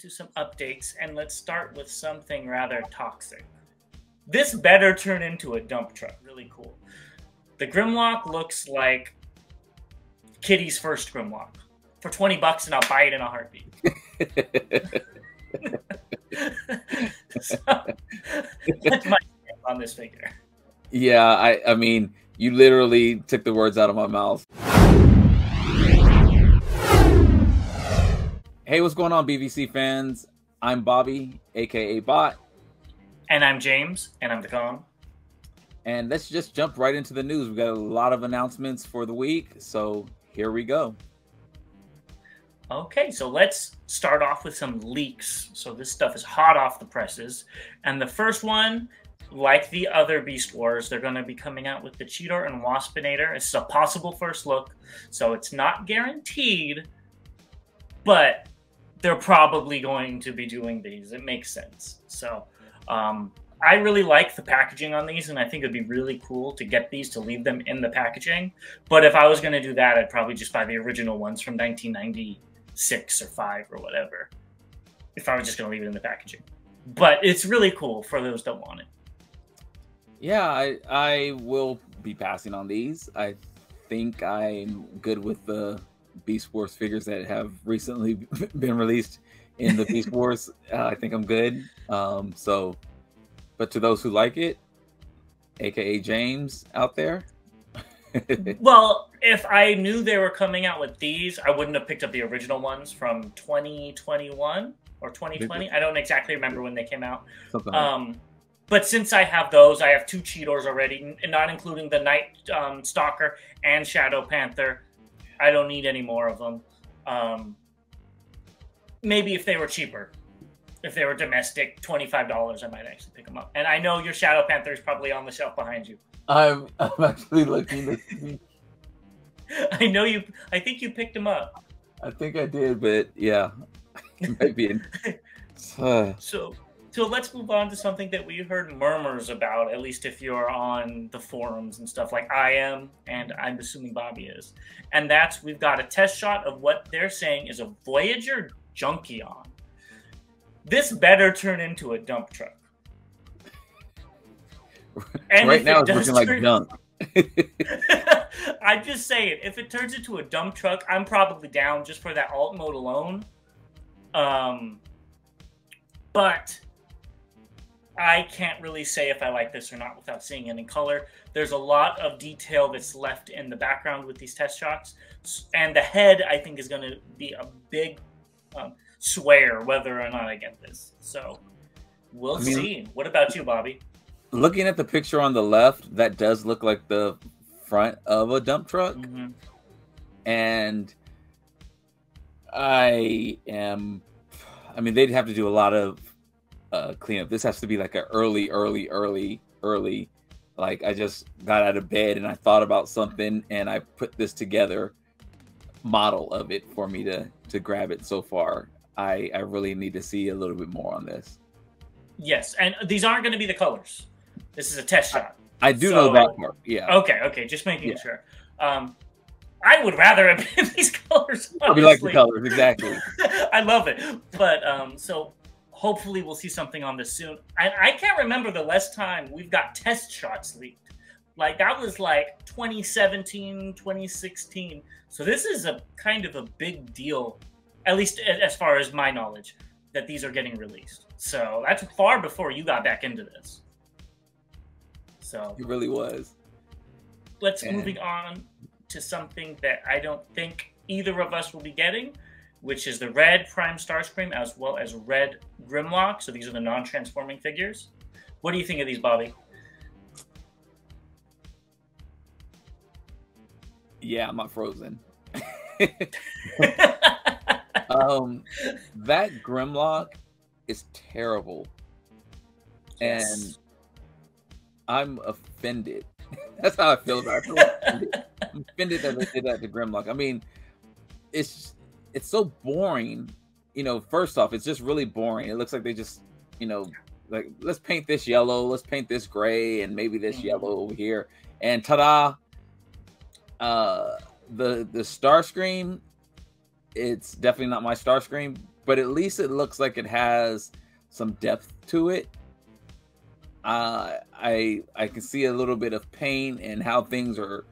into some updates, and let's start with something rather toxic. This better turn into a dump truck. Really cool. The Grimlock looks like Kitty's first Grimlock. For 20 bucks, and I'll buy it in a heartbeat. So, that's my take on this figure. Yeah, I mean, you literally took the words out of my mouth. Hey, what's going on, BVC fans? I'm Bobby, aka Bot. And I'm James, and I'm the Con. And let's just jump right into the news. We've got a lot of announcements for the week, so here we go. Okay, so let's start off with some leaks. So this stuff is hot off the presses. And the first one, like the other Beast Wars, they're going to be coming out with the Cheetor and Waspinator. This is a possible first look, so it's not guaranteed, but they're probably going to be doing these. It makes sense. So I really like the packaging on these, and I think it'd be really cool to get these, to leave them in the packaging. But if I was going to do that, I'd probably just buy the original ones from 1996 or 5 or whatever, if I was just going to leave it in the packaging. But it's really cool for those that want it. Yeah, I will be passing on these. I think I'm good with the Beast Wars figures that have recently been released in the Beast Wars. I think I'm good. But to those who like it, aka James out there. Well, if I knew they were coming out with these, I wouldn't have picked up the original ones from 2021 or 2020. I don't exactly remember when they came out. But since I have those, I have 2 Cheetors already, not including the Night Stalker and Shadow Panther. I don't need any more of them. Maybe if they were cheaper, if they were domestic, $25, I might actually pick them up. And I know your Shadow Panther is probably on the shelf behind you. I'm actually looking to see. I know you. I think you picked him up. I think I did, but yeah, maybe. So let's move on to something that we heard murmurs about, at least if you're on the forums and stuff, like I am, and I'm assuming Bobby is. And that's, we've got a test shot of what they're saying is a Voyager Junkion. This better turn into a dump truck. And right now it's looking like junk. I'm just saying, if it turns into a dump truck, I'm probably down just for that alt mode alone. But I can't really say if I like this or not without seeing it in color. There's a lot of detail that's left in the background with these test shots. And the head, I think, is going to be a big swear whether or not I get this. So we'll see. What about you, Bobby? Looking at the picture on the left, that does look like the front of a dump truck. Mm-hmm. And I mean, they'd have to do a lot of cleanup. This has to be like an early. Like, I just got out of bed and I thought about something and I put this together model of it for me to grab it. So far, I really need to see a little bit more on this. Yes, and these aren't going to be the colors. This is a test shot. I do know that part. Yeah. Okay, just making sure. I would rather have been these colors. We like the colors, exactly. I love it. But so hopefully we'll see something on this soon. I can't remember the last time we've got test shots leaked. Like, that was like 2017, 2016. So this is a kind of a big deal, at least as far as my knowledge, that these are getting released. So that's far before you got back into this. So it really was. Let's moving on to something that I don't think either of us will be getting, which is the red Prime Starscream as well as red Grimlock. So these are the non-transforming figures. What do you think of these, Bobby? Yeah, I'm not frozen. That Grimlock is terrible. Yes. And I'm offended. That's how I feel about it. I'm offended that they did that to Grimlock. I mean, it's so boring. You know, first off, it's just really boring. It looks like they just, like, let's paint this yellow, let's paint this gray, and maybe this yellow over here. And ta-da! The Starscream, it's definitely not my Starscream, but at least it looks like it has some depth to it. I can see a little bit of pain and how things are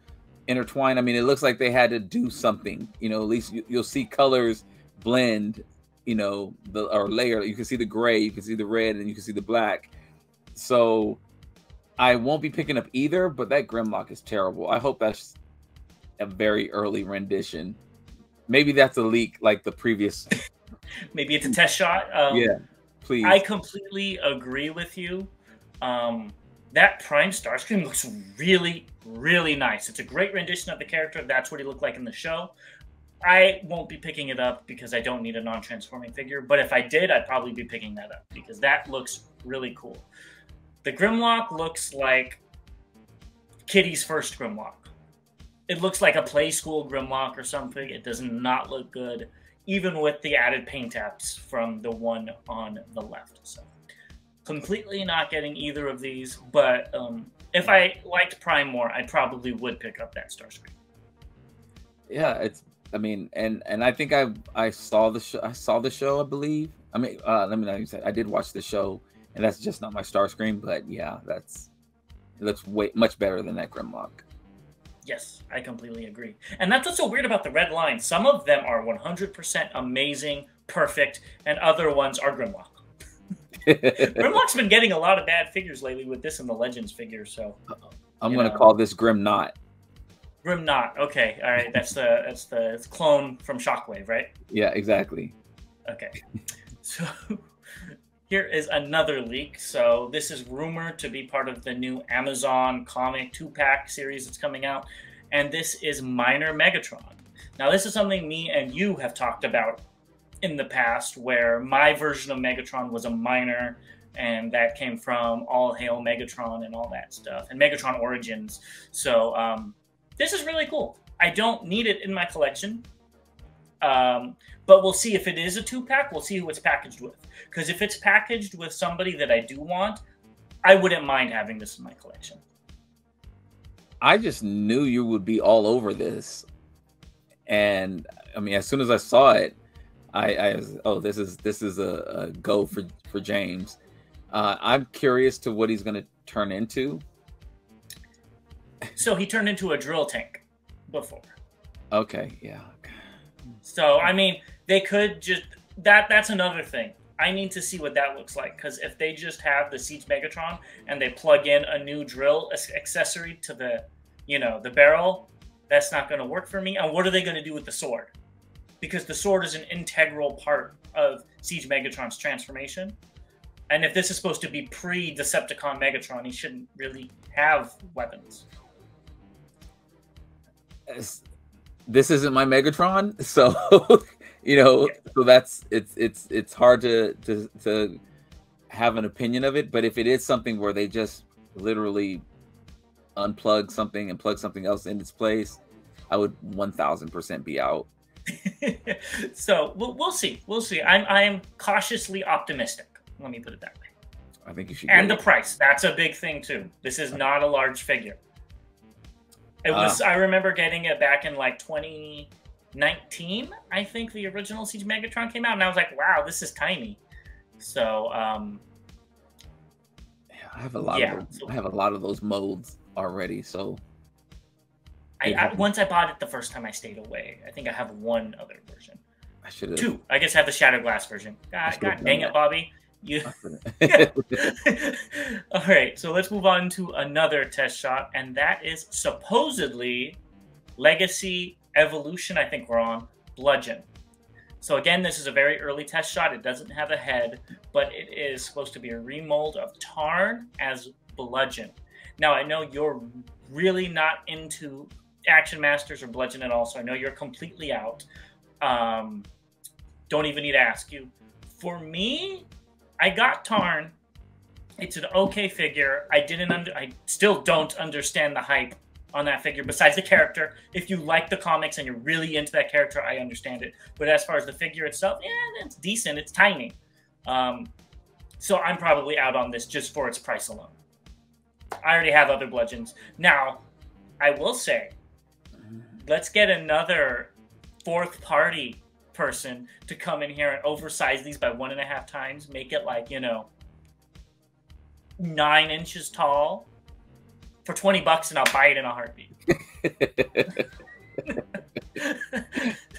intertwined. I mean, it looks like they had to do something. You know, at least you'll see colors blend. You know, or layer. You can see the gray, you can see the red, and you can see the black. So I won't be picking up either. But that Grimlock is terrible. I hope that's a very early rendition. Maybe that's a leak like the previous. Maybe it's a test shot. Yeah, please. I completely agree with you. That Prime Starscream looks really, really nice. It's a great rendition of the character. That's what he looked like in the show. I won't be picking it up because I don't need a non-transforming figure. But if I did, I'd probably be picking that up because that looks really cool. The Grimlock looks like Kitty's first Grimlock. It looks like a play school Grimlock or something. It does not look good, even with the added paint apps from the one on the left. So completely not getting either of these. But if I liked Prime more, I probably would pick up that Starscream. Yeah, it's. I mean, and I think I saw the show. I saw the show, I believe. I mean, let me not even say I did watch the show, and that's just not my Starscream. But yeah, it looks much better than that Grimlock. Yes, I completely agree. And that's what's so weird about the red line. Some of them are 100% amazing, perfect, and other ones are Grimlock. Grimlock's been getting a lot of bad figures lately with this and the Legends figure. So I'm going to call this Grim Knot. Grim Knot. Okay, all right. That's the clone from Shockwave, right? Yeah, exactly. Okay. So here is another leak. So this is rumored to be part of the new Amazon comic 2-pack series that's coming out. And this is Minor Megatron. Now, this is something me and you have talked about in the past, where my version of Megatron was a minor, and that came from All Hail Megatron and all that stuff, and Megatron Origins. So this is really cool. I don't need it in my collection. But we'll see if it is a 2-pack. We'll see who it's packaged with. Because if it's packaged with somebody that I do want, I wouldn't mind having this in my collection. I just knew you would be all over this. And I mean, as soon as I saw it, I was, oh, this is a go for James. I'm curious to what he's going to turn into. So he turned into a drill tank before. Okay, yeah. So, I mean, they could just... That's another thing. I need to see what that looks like. Because if they just have the Siege Megatron and they plug in a new drill accessory to the, the barrel, that's not going to work for me. And what are they going to do with the sword? Because the sword is an integral part of Siege Megatron's transformation. And if this is supposed to be pre-Decepticon Megatron, he shouldn't really have weapons. This isn't my Megatron, so so that's it's hard to have an opinion of it. But if it is something where they just literally unplug something and plug something else in its place, I would 1000% be out. So we'll see. We'll see. I'm cautiously optimistic. Let me put it that way. I think you should. And the price. That's a big thing too. This is not a large figure. It was. I remember getting it back in like 2019. I think the original Siege Megatron came out, and I was like, "Wow, this is tiny." So, I have a lot of those, I have a lot of those molds already. So, once I bought it the first time, I stayed away. I think I have one other version. I should have 2. I guess I have the Shadow Glass version. God dang it, Bobby. You. All right, so let's move on to another test shot, and that is supposedly Legacy Evolution. I think we're on Bludgeon. So again, this is a very early test shot. It doesn't have a head, but it is supposed to be a remold of Tarn as Bludgeon. Now, I know you're really not into Action Masters or Bludgeon at all, so I know you're completely out. Don't even need to ask you. For me, I got Tarn. It's an okay figure. I still don't understand the hype on that figure besides the character. If you like the comics and you're really into that character, I understand it. But as far as the figure itself, yeah, it's decent. It's tiny. So I'm probably out on this just for its price alone. I already have other Bludgeons. Now, I will say, let's get another fourth party person to come in here and oversize these by 1.5 times, make it like, 9 inches tall for $20, and I'll buy it in a heartbeat.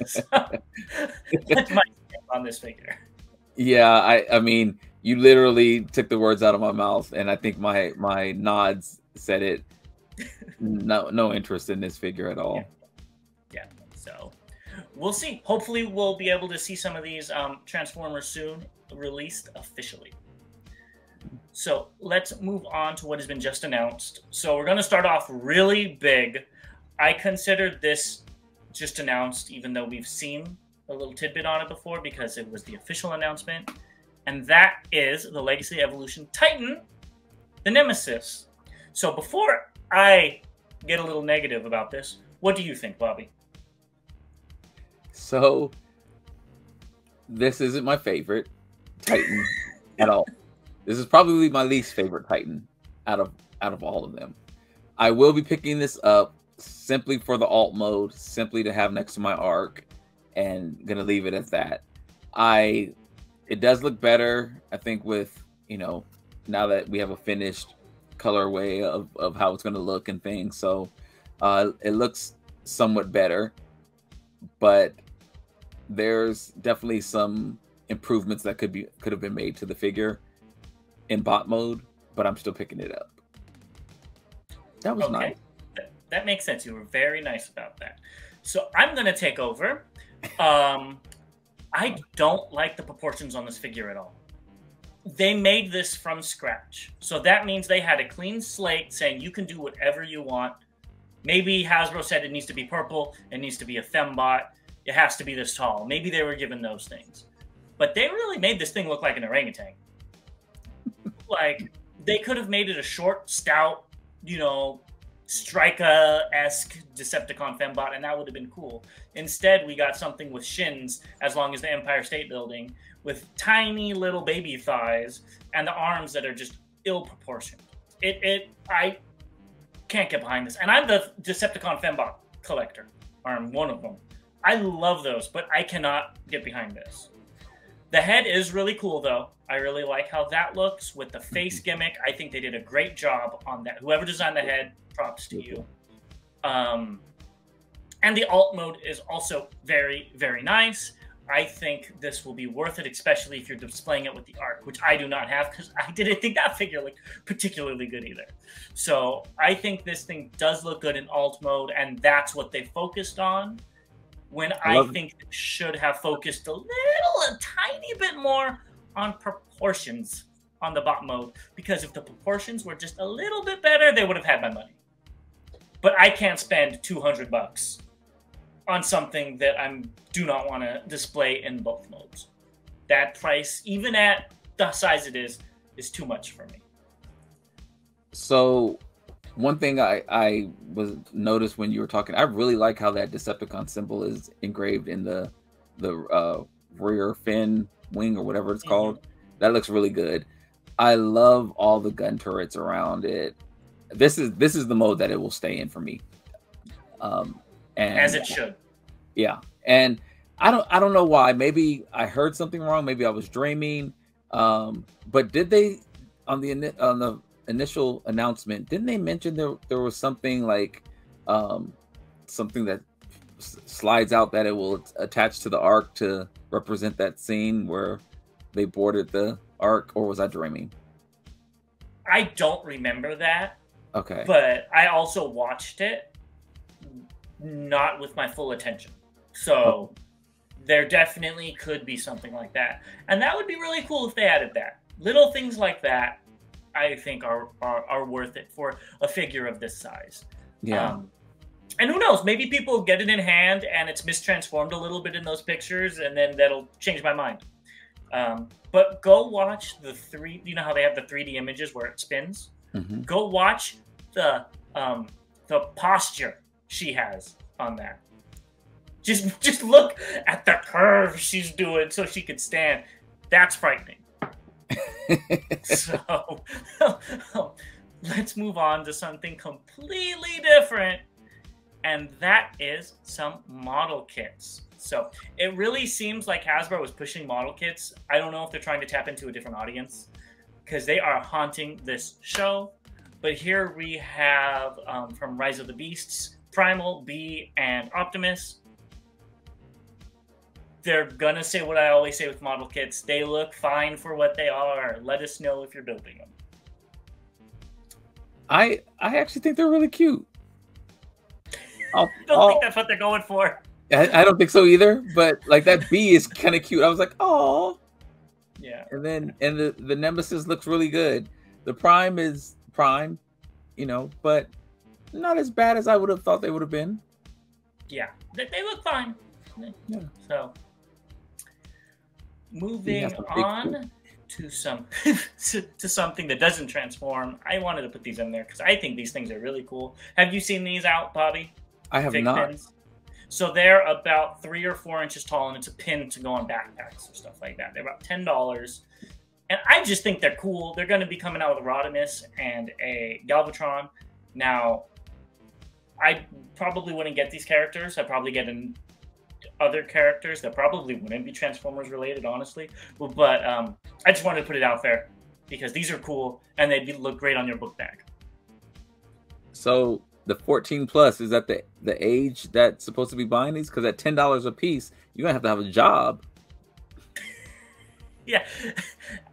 So, that's my take on this figure. Yeah, I mean, you literally took the words out of my mouth, and I think my nods said it. No interest in this figure at all. Yeah. So we'll see. Hopefully, we'll be able to see some of these Transformers soon released officially. So let's move on to what has been just announced. So we're going to start off really big. I consider this just announced, even though we've seen a little tidbit on it before, because it was the official announcement. And that is the Legacy Evolution Titan, the Nemesis. So before I get a little negative about this, what do you think, Bobby? So this isn't my favorite Titan at all. This is probably my least favorite Titan out of all of them. I will be picking this up simply for the alt mode, simply to have next to my Arc, and gonna leave it at that. It does look better, I think, with now that we have a finished colorway of how it's gonna look and things. So it looks somewhat better, but there's definitely some improvements that could have been made to the figure in bot mode, but I'm still picking it up. That was nice. That makes sense. You were very nice about that. So I'm going to take over. I don't like the proportions on this figure at all. They made this from scratch. So that means they had a clean slate saying you can do whatever you want. Maybe Hasbro said it needs to be purple. It needs to be a fembot. It has to be this tall. Maybe they were given those things. But they really made this thing look like an orangutan. Like, they could have made it a short, stout, Strika-esque Decepticon fembot, and that would have been cool. Instead, we got something with shins as long as the Empire State Building, with tiny little baby thighs and the arms that are just ill-proportioned. I can't get behind this. And I'm the Decepticon fembot collector, or I'm one of them. I love those, but I cannot get behind this. The head is really cool, though. I really like how that looks with the face gimmick. I think they did a great job on that. Whoever designed the head, props to you. And the alt mode is also very, very nice. I think this will be worth it, especially if you're displaying it with the Arc, which I do not have because I didn't think that figure looked particularly good either. So I think this thing does look good in alt mode, and that's what they focused on. When I think they should have focused a tiny bit more on proportions on the bot mode, because if the proportions were just a little bit better, they would have had my money. But I can't spend $200 on something that I do not want to display in both modes. That price, even at the size it is too much for me. So one thing I was noticed when you were talking, I really like how that Decepticon symbol is engraved in the rear fin wing or whatever it's called. That looks really good. I love all the gun turrets around it. This is the mode that it will stay in for me. And as it should. Yeah. And I don't know why. Maybe I heard something wrong. Maybe I was dreaming. But did they on the initial announcement, didn't they mention there was something like something that slides out that it will attach to the Arc to represent that scene where they boarded the Arc, or was I dreaming? I don't remember that. Okay. But I also watched it not with my full attention. So there definitely could be something like that. And that would be really cool if they added that. Little things like that, I think, are worth it for a figure of this size. Yeah. And who knows? Maybe people get it in hand and it's mistransformed a little bit in those pictures, and then that'll change my mind. But go watch the you know how they have the 3D images where it spins? Mm-hmm. Go watch the posture she has on that. Just look at the curve she's doing so she can stand. That's frightening. So let's move on to something completely different. and that is some model kits. So it really seems like Hasbro was pushing model kits. I don't know if they're trying to tap into a different audience because they are haunting this show. But here we have from Rise of the Beasts, Primal, Bee, and Optimus. They're gonna say what I always say with model kits. They look fine for what they are. Let us know if you're building them. I actually think they're really cute. I don't think that's what they're going for. I don't think so either. But like that bee is kind of cute. I was like, oh, yeah. And then the Nemesis looks really good. The Prime is Prime, you know, but not as bad as I would have thought they would have been. Yeah, they look fine. Yeah. So moving on to some to something that doesn't transform. I wanted to put these in there because I think these things are really cool. Have you seen these out, Bobby? I have not. Pins? So they're about 3 or 4 inches tall, and it's a pin to go on backpacks or stuff like that. They're about $10, and I just think they're cool. They're going to be coming out with a Rodimus and a Galvatron. Now, I probably wouldn't get these characters. I'd probably get other characters that probably wouldn't be Transformers related, honestly. But I just wanted to put it out there because these are cool, and they'd look great on your book bag. So the 14 plus, is that the age that's supposed to be buying these? Because at $10 a piece, you're gonna have a job. Yeah,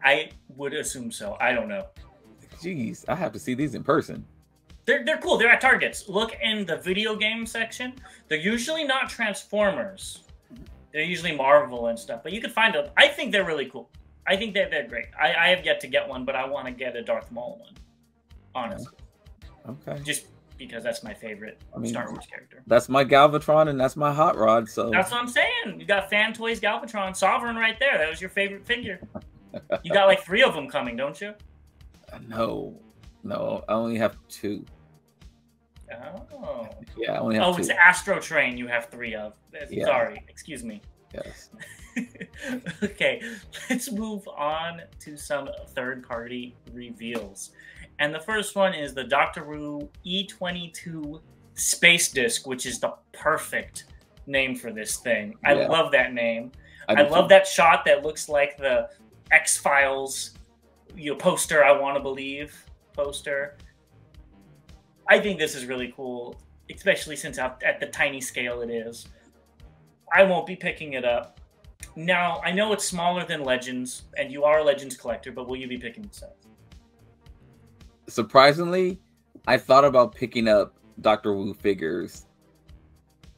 I would assume so. I don't know. Jeez, I have to see these in person. They're cool. They're at Targets. Look in the video game section. They're usually not Transformers. They're usually Marvel and stuff. But you can find them. I think they're really cool. I think they're great. I have yet to get one, but I want to get a Darth Maul one. Honestly. Okay. Just because that's my favorite Star Wars character. That's my Galvatron and that's my Hot Rod. So that's what I'm saying. You got Fan Toys Galvatron, Sovereign right there. That was your favorite figure. You got like 3 of them coming, don't you? No, I only have 2. Oh. Yeah, I only have 2. It's Astro Train you have 3 of. Yeah. Sorry, excuse me. Yes. Okay, let's move on to some third-party reveals. And the first one is the Doctor Who E22 Space Disc, which is the perfect name for this thing. I love that name. I love that shot that looks like the X-Files poster, I Want to Believe poster. I think this is really cool, especially since at the tiny scale it is. I won't be picking it up. Now, I know it's smaller than Legends, and you are a Legends collector, but will you be picking this up? Surprisingly, I thought about picking up Doctor Who figures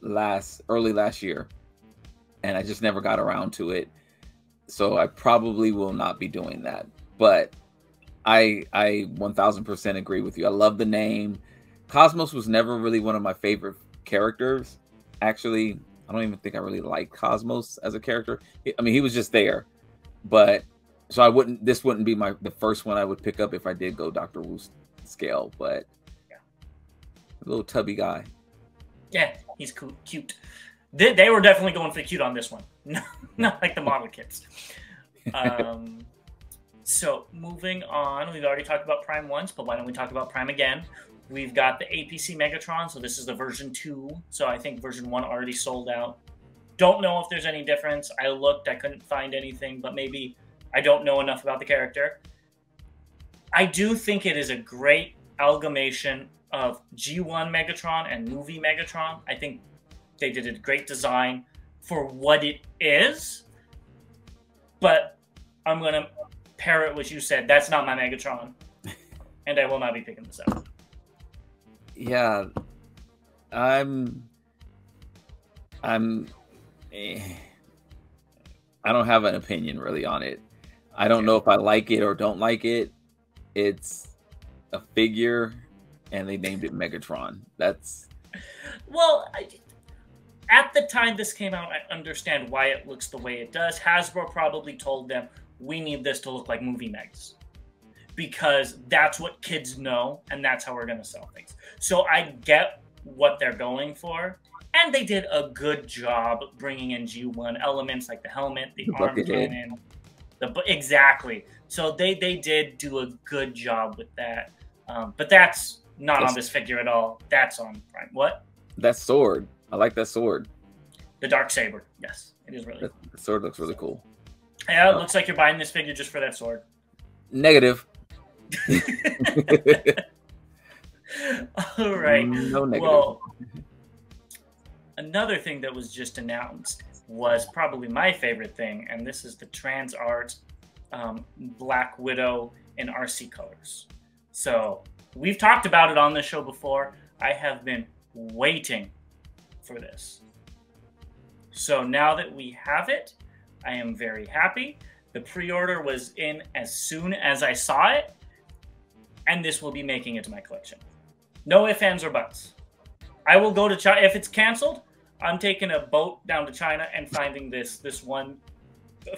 early last year, and I just never got around to it. So I probably will not be doing that. But I 1000% agree with you. I love the name. Cosmos was never really one of my favorite characters. Actually, I don't even think I really liked Cosmos as a character. I mean, he was just there. But so this wouldn't be the first one I would pick up if I did go Doctor Who scale. But yeah, a little tubby guy. Yeah, he's cute. They were definitely going for cute on this one. Not like the model kits. So moving on, we've already talked about Prime once, but why don't we talk about Prime again? We've got the APC Megatron, so this is the version 2. So I think version 1 already sold out. Don't know if there's any difference. I looked, I couldn't find anything, but maybe I don't know enough about the character. I do think it is a great amalgamation of G1 Megatron and movie Megatron. I think they did a great design for what it is, but I'm going to parrot what you said. That's not my Megatron, and I will not be picking this up. Yeah, I don't have an opinion really on it. I don't know if I like it or don't like it. It's a figure, and they named it Megatron. Well, at the time this came out, I understand why it looks the way it does. Hasbro probably told them, we need this to look like movie Megs, because that's what kids know, and that's how we're going to sell things. So I get what they're going for, and they did a good job bringing in G1 elements like the helmet, the arm cannon, exactly. So they did do a good job with that, but that's not on this figure at all. That's on Prime. What? That sword. I like that sword. The dark saber. Yes, it is really cool. The sword looks really cool. Yeah, it looks like you're buying this figure just for that sword. Negative. All right. No negative. Well, another thing that was just announced was probably my favorite thing, and this is the Trans Art Black Widow in RC colors. So we've talked about it on the show before. I have been waiting for this. So now that we have it, I am very happy. The pre-order was in as soon as I saw it, and this will be making it to my collection. No ifs, ands, or buts. I will go to China. If it's canceled, I'm taking a boat down to China and finding this one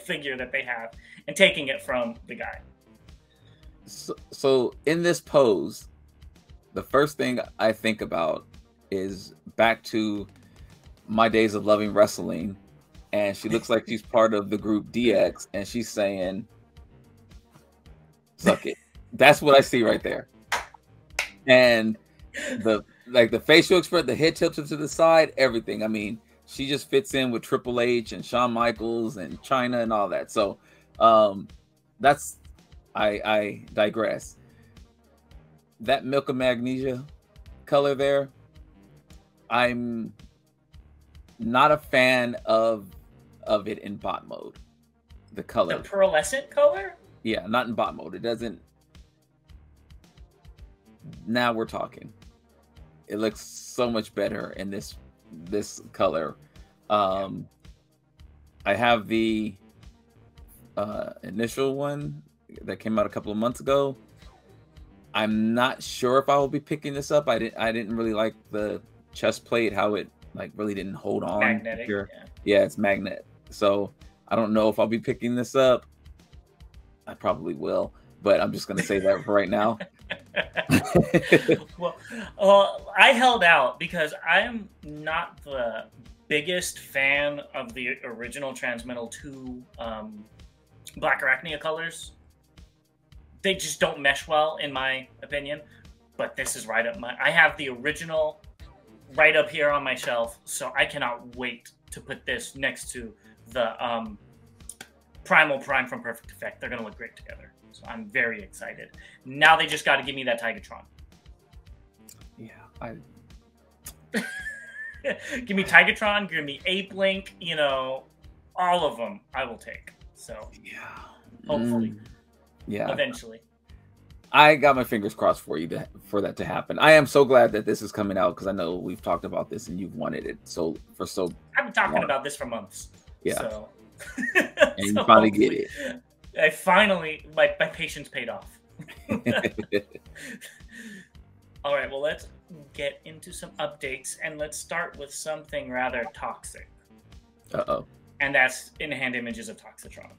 figure that they have and taking it from the guy. So in this pose, the first thing I think about is back to my days of loving wrestling, and she looks like she's part of the group DX, and she's saying, "Suck it." That's what I see right there. And the facial expression, the head tilted to the side, everything. I mean, she just fits in with Triple H and Shawn Michaels and China and all that. So that's I digress. That Milk of Magnesia color there, I'm not a fan of it in bot mode. The color, the pearlescent color. Yeah, not in bot mode. It doesn't. Now we're talking. It looks so much better in this color. I have the initial one that came out a couple of months ago. I'm not sure if I will be picking this up. I didn't really like the chest plate, how it like really didn't hold on. Magnetic. Yeah, it's magnet. So I don't know if I'll be picking this up. I probably will, but I'm just gonna say that for right now. well, I held out because I am not the biggest fan of the original Transmetal 2 Black Arachnia colors. They just don't mesh well, in my opinion. But this is right up my... I have the original right up here on my shelf, so I cannot wait to put this next to the Primal Prime from Perfect Effect. They're going to look great together. So I'm very excited. Now they just got to give me that Tigatron. Yeah, give me Tigatron, give me Ape Link, you know, all of them I will take. So yeah, hopefully, yeah, eventually. I got my fingers crossed for you for that to happen. I am so glad that this is coming out because I know we've talked about this and you've wanted it for so. I've been talking about this for months. Yeah, so. And you finally get it. I finally, my patience paid off. All right, well, let's get into some updates, and let's start with something rather toxic. Uh-oh. And that's in-hand images of Toxitron.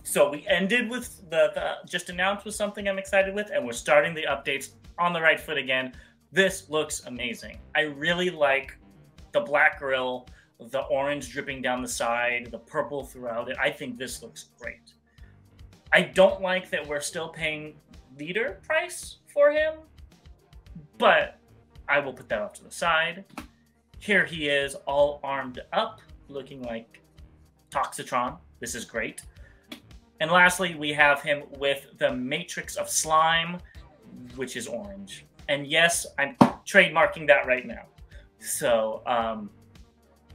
So we ended with the just announced with something I'm excited with, and we're starting the updates on the right foot again. This looks amazing. I really like the black grill, the orange dripping down the side, the purple throughout it. I think this looks great. I don't like that we're still paying leader price for him, but I will put that off to the side. Here he is, all armed up, looking like Toxitron. This is great. And lastly, we have him with the Matrix of Slime, which is orange. And yes, I'm trademarking that right now. So,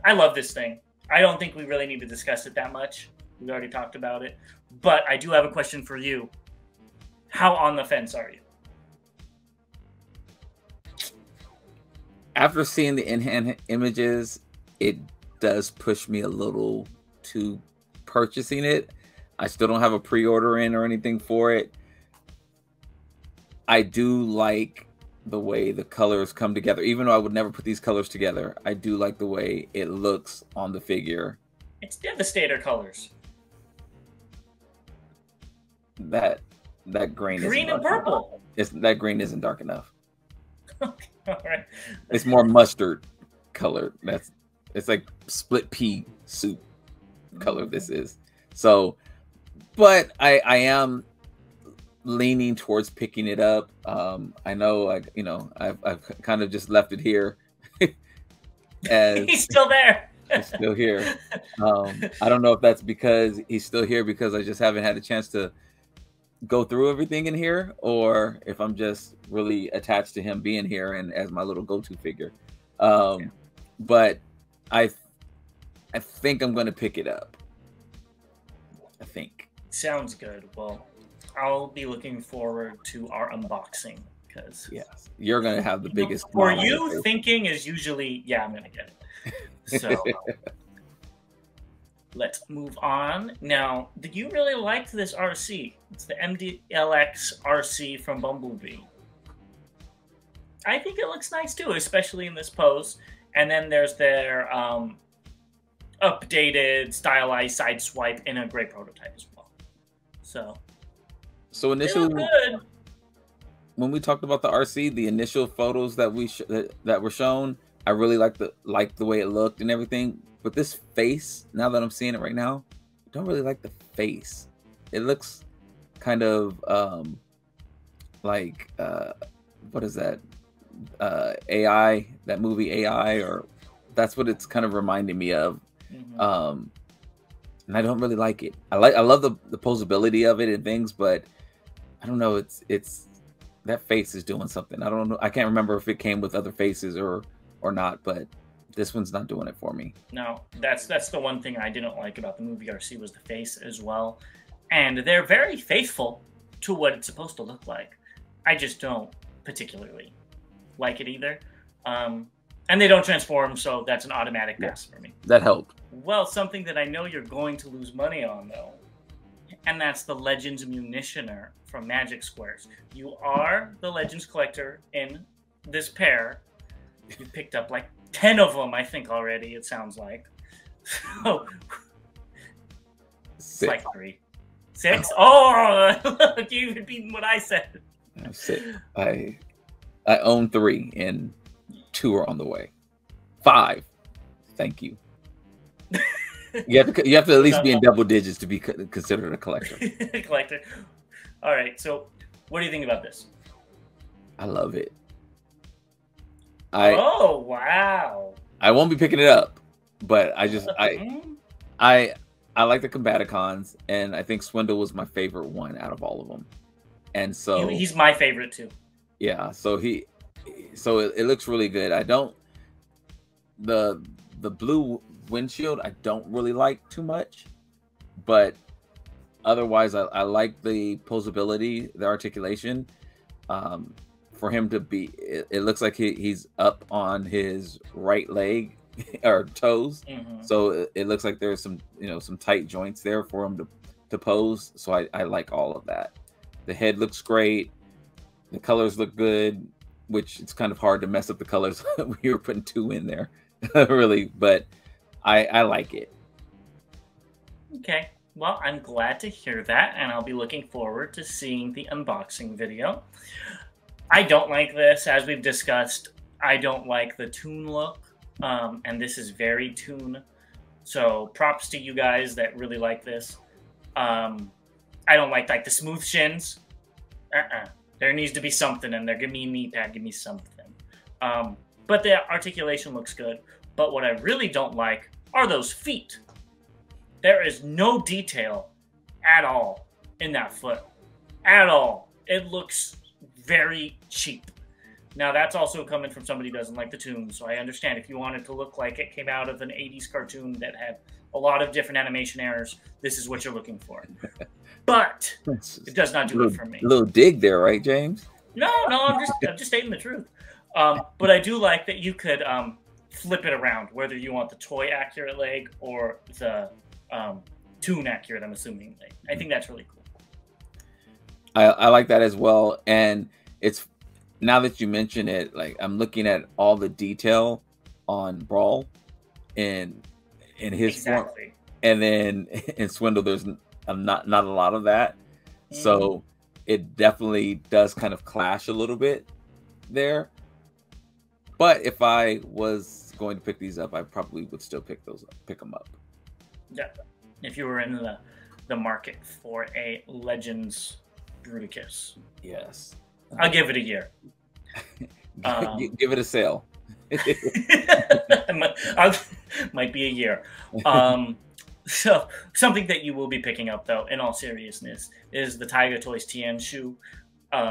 I love this thing. I don't think we really need to discuss it that much. We already talked about it. But I do have a question for you. How on the fence are you? After seeing the in-hand images, it does push me a little to purchasing it. I still don't have a pre-order in or anything for it. I do like the way the colors come together. Even though I would never put these colors together, I do like the way it looks on the figure. It's Devastator colors. That green and purple. That green isn't dark enough. Okay, all right. It's more mustard color. It's like split pea soup color. This is so, but I am leaning towards picking it up. I know, I've kind of just left it here as He's still there. he's still here. I don't know if that's because he's still here because I just haven't had a chance to go through everything in here, or if I'm just really attached to him being here and as my little go-to figure. But I think I'm going to pick it up. I think. Sounds good. Well, I'll be looking forward to our unboxing because you're going to have the biggest. For you, thinking is usually I'm going to get it. So let's move on. Now, did you really like this RC? It's the MDLX RC from Bumblebee. I think it looks nice too, especially in this pose. And then there's their updated, stylized side swipe in a gray prototype as well. So initially, when we talked about the RC, the initial photos that that were shown, I really liked the way it looked and everything. But this face, now that I'm seeing it right now, I don't really like the face. It looks kind of like what is that? AI, that movie AI, or that's what it's kind of reminding me of. And I don't really like it. I love the posability of it and things, but I don't know. It's that face is doing something. I don't know. I can't remember if it came with other faces or not, but this one's not doing it for me. No, that's the one thing I didn't like about the movie RC was the face as well. And they're very faithful to what it's supposed to look like. I just don't particularly like it either. And they don't transform, so that's an automatic pass for me. That helped. Well, something that I know you're going to lose money on, though, and that's the Legends Munitioner from Magic Squares. You are the Legends collector in this pair. You picked up like 10 of them, I think, already, it sounds like. So, it's like 3. 6? Oh, look, you even beaten what I said. I'm 6. I own 3, and 2 are on the way. 5. Thank you. You have to at least be in double digits to be considered a collector. Collector. All right. So, what do you think about this? I love it. Oh wow! I won't be picking it up, but I like the Combaticons, and I think Swindle was my favorite one out of all of them. And so he's my favorite too. Yeah. So it looks really good. I don't the blue windshield I don't really like too much, but otherwise I like the posability, the articulation. For him to be, it looks like he's up on his right leg or toes, so it looks like there's some some tight joints there for him to pose. So I like all of that. The head looks great. The colors look good, which it's kind of hard to mess up the colors. We were putting 2 in there, really, but I like it. Okay, well, I'm glad to hear that, and I'll be looking forward to seeing the unboxing video. I don't like this, as we've discussed. I don't like the Toon look, and this is very Toon. So props to you guys that really like this. I don't like the smooth shins. There needs to be something in there. Give me a knee pad. Give me something. But the articulation looks good. But what I really don't like are those feet. There is no detail at all in that foot. At all. It looks very cheap. Now, that's also coming from somebody who doesn't like the Toon, so I understand if you want it to look like it came out of an 80s cartoon that had a lot of different animation errors, this is what you're looking for. But it does not do it for me. A little dig there, right, James? No, I'm just stating the truth. But I do like that you could flip it around, whether you want the toy accurate leg or the Toon accurate, I'm assuming, leg. I think that's really cool. I like that as well, and it's now that you mention it, like I'm looking at all the detail on Brawl in his form, and then in Swindle there's not a lot of that, so it definitely does kind of clash a little bit there. But if I was going to pick these up, I probably would still pick them up. Yeah, if you were in the market for a Legends Bruticus. Yes. I'll give it a year. Give it a sale. Might be a year. So something that you will be picking up, though, in all seriousness, is the Tiger Toys Tianshu.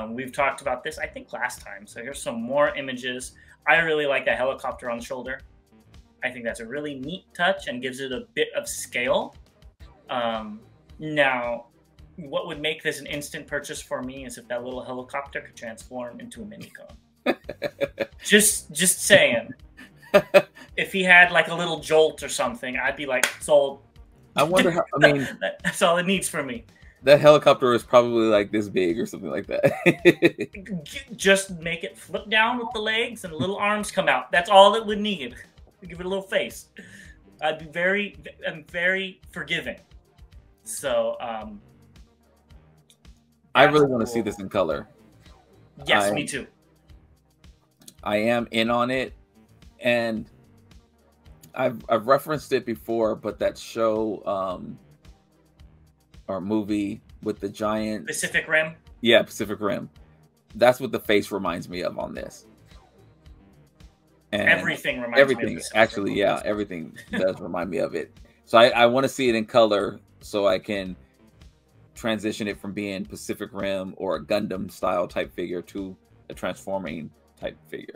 We've talked about this, I think, last time. So here's some more images. I really like that helicopter on the shoulder. I think that's a really neat touch and gives it a bit of scale. Now, what would make this an instant purchase for me is if that little helicopter could transform into a minicone. just saying. If he had like a little jolt or something, I'd be like, sold. I wonder how. I mean, that's all it needs for me. That helicopter is probably like this big or something like that. Just make it flip down with the legs and little arms come out. That's all it would need. Give it a little face. I'm very forgiving. So, I really want to see this in color. Yes, me too. I am in on it, and I've referenced it before, but that show or movie with the giant Pacific Rim. Yeah, Pacific Rim. That's what the face reminds me of on this. And everything reminds me of this. Actually, yeah, everything does remind me of it. So I want to see it in color so I can transition it from being Pacific Rim or a Gundam style type figure to a transforming type figure.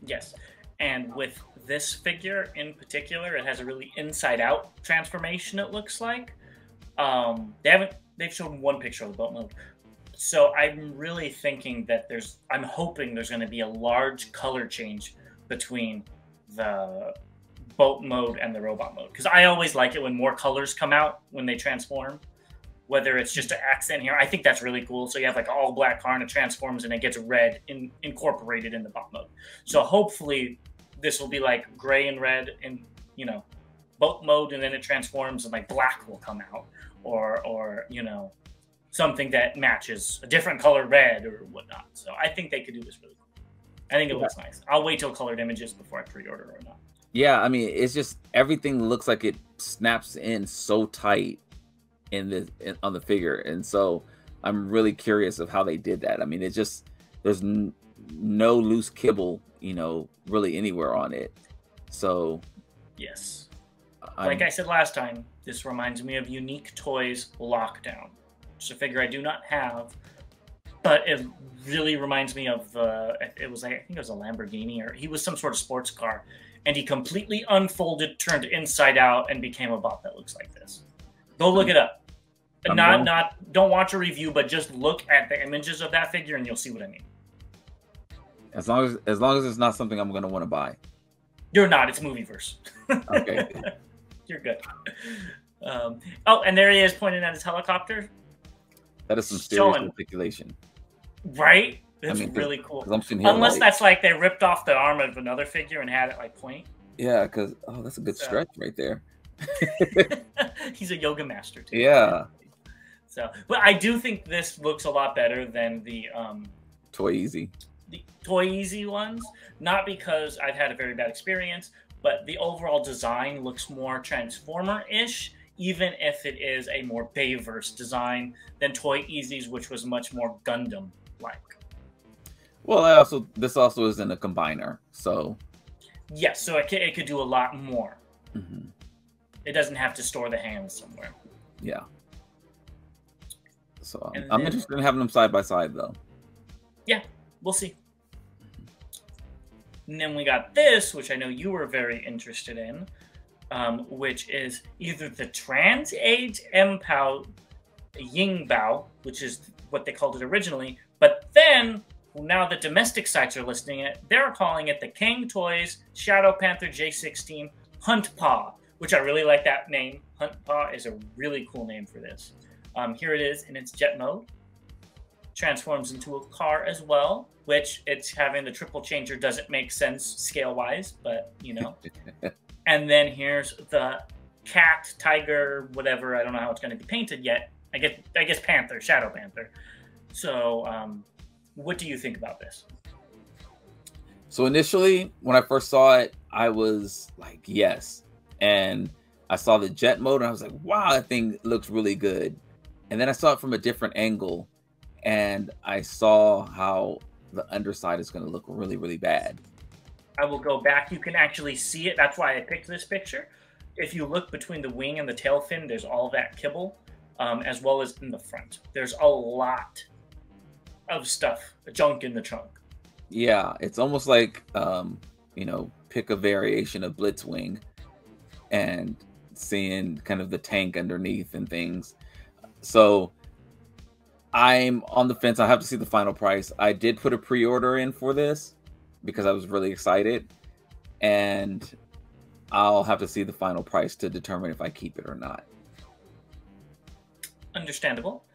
Yes. And with this figure in particular, it has a really inside out transformation, it looks like. They've shown one picture of the boat mode. So I'm really thinking that I'm hoping there's going to be a large color change between the boat mode and the robot mode. Because I always like it when more colors come out when they transform. Whether it's just an accent here. I think that's really cool. So you have like an all black car and it transforms and it gets red incorporated in the boat mode. So hopefully this will be like gray and red in, boat mode, and then it transforms and like black will come out. Or something that matches a different color red or whatnot. So I think they could do this really cool. I think it looks nice. I'll wait till colored images before I pre-order or not. Yeah, I mean, it's just everything looks like it snaps in so tight on the figure, and so I'm really curious of how they did that. I mean, it just there's no loose kibble, really anywhere on it. So yes, like I said last time, this reminds me of Unique Toys Lockdown. It's a figure I do not have, but it really reminds me of I think it was a Lamborghini, or he was some sort of sports car, and he completely unfolded, turned inside out, and became a bot that looks like this. Go look it up. Don't watch a review, but just look at the images of that figure, and you'll see what I mean. As long as it's not something I'm going to want to buy. You're not. It's Movieverse. Okay. You're good. And there he is pointing at his helicopter. That is some serious articulation. Right? That's really cool. Unless that's like they ripped off the arm of another figure and had it like point. Yeah, because that's a good stretch right there. He's a yoga master too. Yeah. So, but I do think this looks a lot better than the Toy Easy. The Toy Easy ones. Not because I've had a very bad experience, but the overall design looks more Transformer-ish, even if it is a more Bayverse design than Toy Easy's, which was much more Gundam-like. Well, this also isn't a combiner, so yes, so it could do a lot more. Mm-hmm. It doesn't have to store the hands somewhere. Yeah. So I'm interested in having them side by side, though. Yeah, we'll see. And then we got this, which I know you were very interested in, which is either the Trans Age Empao Yingbao, which is what they called it originally, but then now the domestic sites are listing it. They're calling it the King Toys Shadow Panther J16 Hunt Paw, which I really like that name. Hunt Paw is a really cool name for this. Here it is in its jet mode. Transforms into a car as well, which it's having the triple changer doesn't make sense scale-wise, but And then here's the cat, tiger, whatever. I don't know how it's going to be painted yet. I guess Panther, Shadow Panther. So, what do you think about this? So initially, when I first saw it, I was like, yes. And I saw the jet mode, and I was like, wow, that thing looks really good. And then I saw it from a different angle, and I saw how the underside is going to look really, really bad. I will go back. You can actually see it. That's why I picked this picture. If you look between the wing and the tail fin, there's all that kibble, as well as in the front. There's a lot of stuff, junk in the trunk. Yeah, it's almost like, you know, pick a variation of Blitzwing and seeing kind of the tank underneath and things. So I'm on the fence. I have to see the final price. I did put a pre-order in for this because I was really excited, and I'll have to see the final price to determine if I keep it or not. Understandable.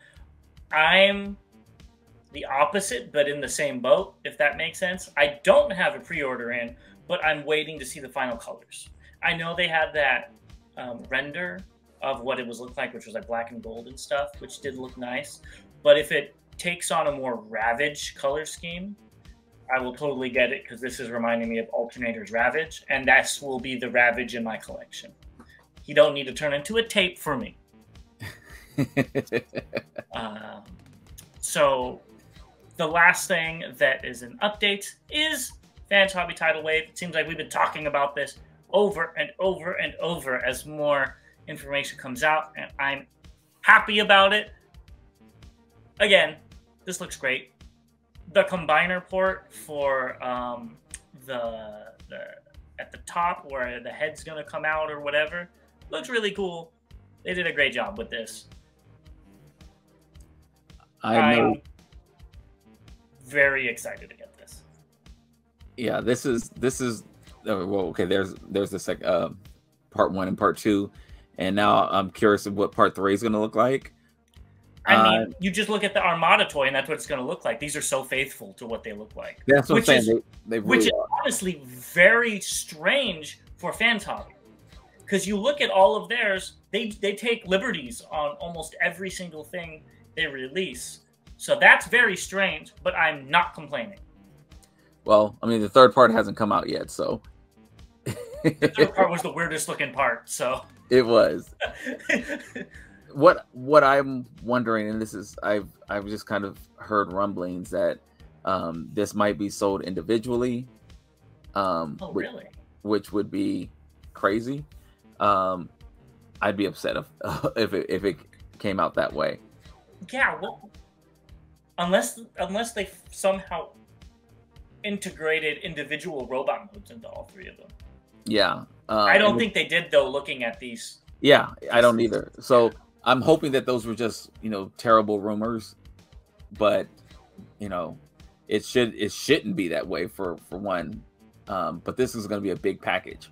I'm the opposite, but in the same boat, if that makes sense. I don't have a pre-order in, but I'm waiting to see the final colors. I know they had that render of what it was look like, which was like black and gold and stuff, which did look nice. But if it takes on a more Ravage color scheme, I will totally get it, because this is reminding me of Alternator's Ravage, and that will be the Ravage in my collection. He don't need to turn into a tape for me. So the last thing that is an update is Fans Hobby Tidal Wave. It seems like we've been talking about this over and over and over as more information comes out, and I'm happy about it. Again, this looks great. The combiner port for the at the top where the head's gonna come out or whatever looks really cool. They did a great job with this. I'm very excited to get this. Yeah, this is well, okay. There's the part 1 and part 2, and now I'm curious of what part 3 is going to look like. I mean, you just look at the Armada toy, and that's what it's going to look like. These are so faithful to what they look like. That's what I'm saying. Which is honestly very strange for Fans Hobby, because you look at all of theirs, they take liberties on almost every single thing they release. So that's very strange, but I'm not complaining. Well, I mean, the third part hasn't come out yet, so the third part was the weirdest looking part. So it was. What I'm wondering, and this is I've just kind of heard rumblings that this might be sold individually. Really? Which would be crazy. I'd be upset if it came out that way. Yeah, well, unless they somehow integrated individual robot modes into all 3 of them. Yeah. I don't think they did, though, looking at these. Yeah, I don't either. So I'm hoping that those were just, you know, terrible rumors, but, you know, it shouldn't be that way for one. But this is going to be a big package.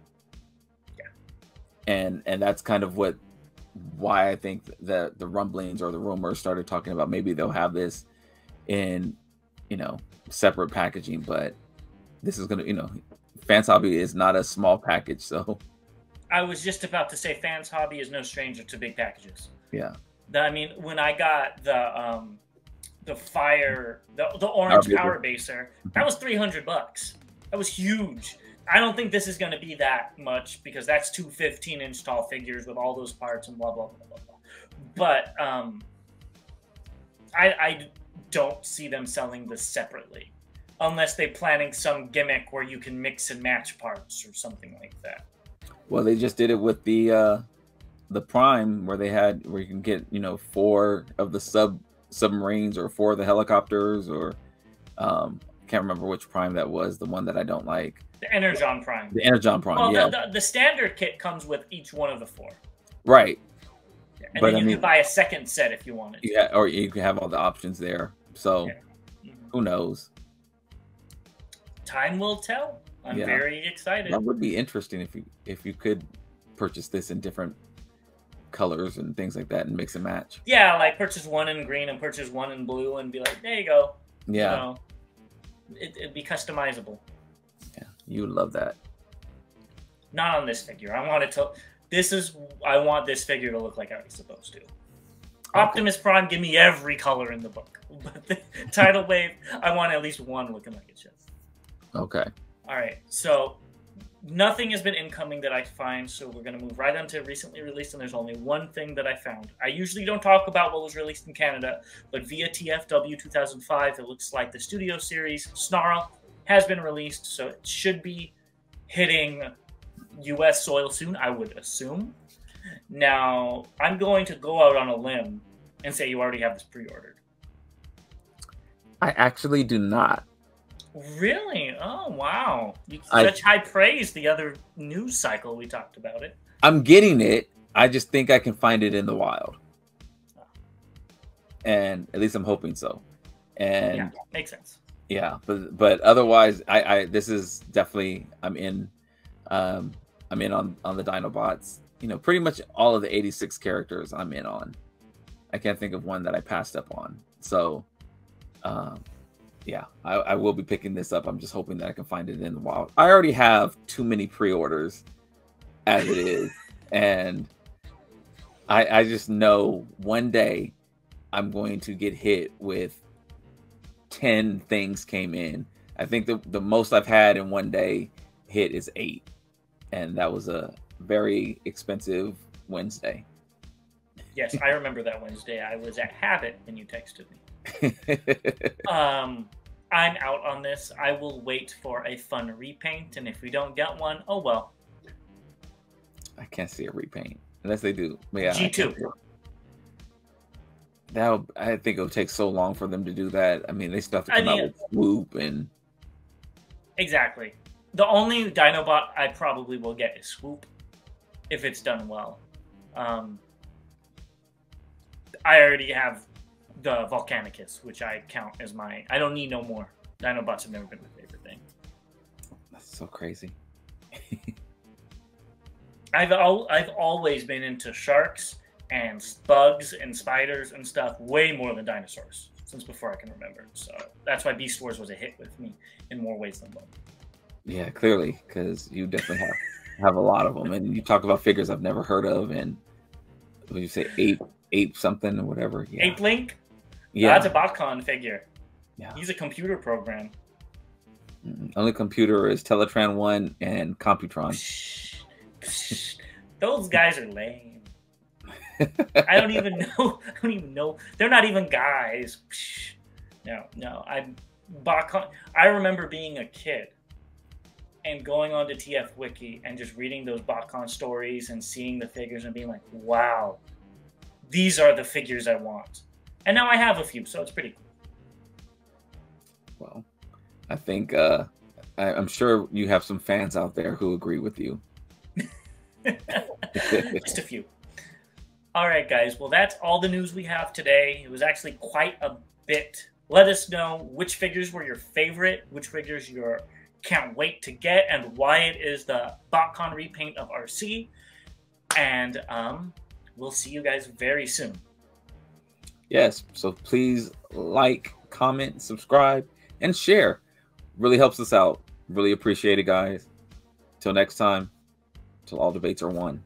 Yeah. And that's kind of why I think that the rumblings or the rumors started talking about maybe they'll have this in, you know, separate packaging, but this is going to, you know, Fans Hobby is not a small package, so. I was just about to say Fans Hobby is no stranger to big packages. Yeah. I mean, when I got the orange power baser, that was $300. That was huge. I don't think this is going to be that much, because that's 2 15-inch tall figures with all those parts and blah, blah, blah, blah, blah. But I don't see them selling this separately, unless they're planning some gimmick where you can mix and match parts or something like that. Well, they just did it with the Prime, where you can get, you know, 4 of the submarines or 4 of the helicopters, or can't remember which Prime that was, the one that I don't like. The Energon Prime. The Energon Prime, well, yeah. The standard kit comes with each one of the 4. Right. And but then you can buy a second set if you wanted to. Yeah, or you can have all the options there. So, who knows? Time will tell. I'm very excited. That would be interesting if you could purchase this in different colors and things like that and mix and match. Yeah, like purchase one in green and purchase one in blue and be like, there you go. Yeah. You know, it'd be customizable. Yeah, you would love that. Not on this figure. I want this figure to look like how it's supposed to. Okay. Optimus Prime, give me every color in the book. But the Tidal Wave, I want at least one looking like it should. Okay. All right. So nothing has been incoming that I find, so we're going to move right on to recently released, and there's only one thing that I found. I usually don't talk about what was released in Canada, but via TFW 2005, it looks like the studio series Snarl has been released, so it should be hitting US soil soon, I would assume. Now, I'm going to go out on a limb and say you already have this pre-ordered. I actually do not. Really? Oh, wow. Such high praise the other news cycle we talked about it. I'm getting it. I just think I can find it in the wild. And at least I'm hoping so. And yeah, makes sense. Yeah, but otherwise, I this is definitely I'm in on the Dinobots. You know, pretty much all of the 86 characters I'm in on. I can't think of one that I passed up on. So, yeah, I will be picking this up. I'm just hoping that I can find it in the wild. I already have too many pre-orders as it is. And I just know one day I'm going to get hit with 10 things came in. I think the most I've had in one day hit is 8. And that was a very expensive Wednesday. Yes, I remember that Wednesday. I was at Habit when you texted me. I'm out on this. I will wait for a fun repaint, and if we don't get one, oh well. I can't see a repaint unless they do. Yeah, G2. I think it'll take so long for them to do that. I mean, they still have to come out with Swoop and exactly. The only Dinobot I probably will get is Swoop if it's done well. I already have the Volcanicus, which I count as my... I don't need no more. Dinobots have never been my favorite thing. That's so crazy. I've always been into sharks and bugs and spiders and stuff way more than dinosaurs since before I can remember. So that's why Beast Wars was a hit with me in more ways than one. Yeah, clearly, because you definitely have a lot of them. And you talk about figures I've never heard of. And what you say, ape something or whatever. Yeah. Ape Link? Yeah, that's a BotCon figure. Yeah, he's a computer program. Only computer is Teletran 1 and Computron. Those guys are lame. I don't even know. They're not even guys. No. BotCon. I remember being a kid and going on to TF Wiki and just reading those BotCon stories and seeing the figures and being like, wow, these are the figures I want. And now I have a few, so it's pretty cool. Well, I think I'm sure you have some fans out there who agree with you. Just a few. All right, guys. Well, that's all the news we have today. It was actually quite a bit. Let us know which figures were your favorite, which figures you can't wait to get, and why it is the BotCon repaint of RC. And we'll see you guys very soon. Yes, so please like, comment, subscribe, and share. Really helps us out. Really appreciate it, guys. Till next time, till all debates are won.